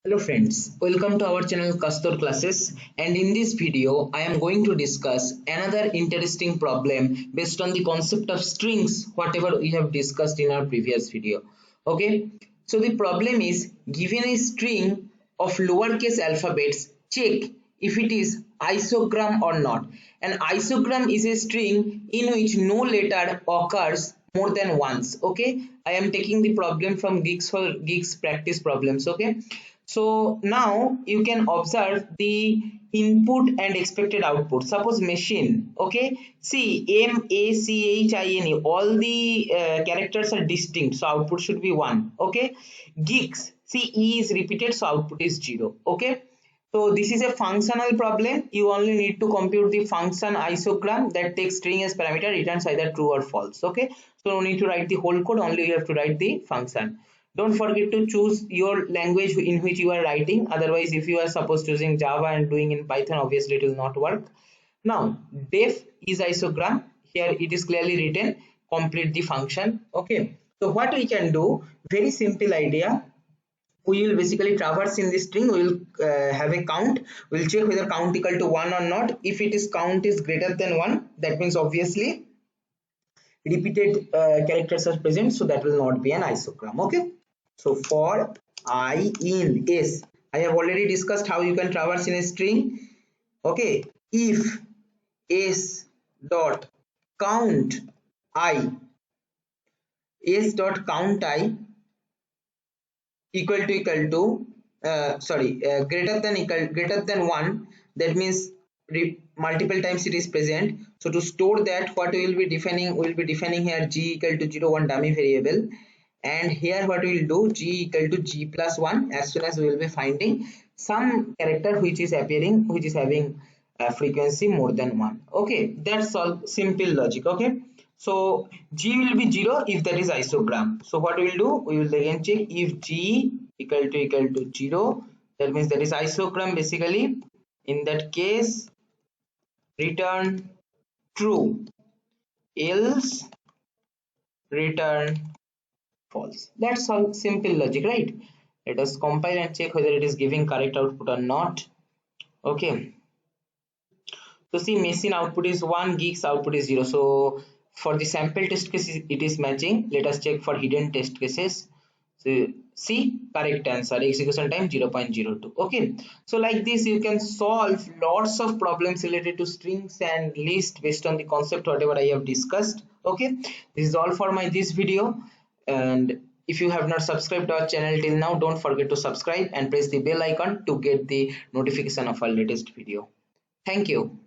Hello friends, welcome to our channel Castor classes, and in this video I am going to discuss another interesting problem based on the concept of strings whatever we have discussed in our previous video. Okay, so the problem is given a string of lowercase alphabets, check if it is isogram or not. An isogram is a string in which no letter occurs more than once. Okay, I am taking the problem from Geeks practice problems. Okay, so now you can observe the input and expected output. Suppose machine, okay, see MACHINE, all the characters are distinct, so output should be 1. Okay, gigs, see E is repeated, so output is 0. Okay, so this is a functional problem. You only need to compute the function isogram that takes string as parameter, returns either true or false. Okay, so no need to write the whole code, only you have to write the function. Don't forget to choose your language in which you are writing, otherwise if you are suppose choosing Java and doing in Python, obviously it will not work. Now def is isogram, here it is clearly written, complete the function. Okay, so what we can do, very simple idea, we will basically traverse in this string, we will have a count, we will check whether count equal to 1 or not. If it is count is greater than 1, that means obviously repeated characters are present, so that will not be an isogram. Okay, so for I in s, I have already discussed how you can traverse in a string. Okay, if s dot count I, s dot count I greater than 1, that means multiple times it is present. So to store that, what we will be defining, we will be defining here g equal to 0, one dummy variable, and here what we will do, g equal to g plus 1, as soon as we will be finding some character which is appearing, which is having a frequency more than 1. Okay, that's all, simple logic. Okay, so g will be 0 if that is isogram. So what we will do, we will again check if g equal to 0, that means that is isogram. Basically in that case return true, else return false. That's all, simple logic, right? Let us compile and check whether it is giving correct output or not. Okay, so see, machine output is 1, geeks output is 0. So for the sample test case it is matching. Let us check for hidden test cases. So see, correct answer, execution time 0.02. Okay, so like this you can solve lots of problems related to strings and list based on the concept whatever I have discussed. Okay, this is all for my this video, and if you have not subscribed to our channel till now, don't forget to subscribe and press the bell icon to get the notification of our latest video. Thank you.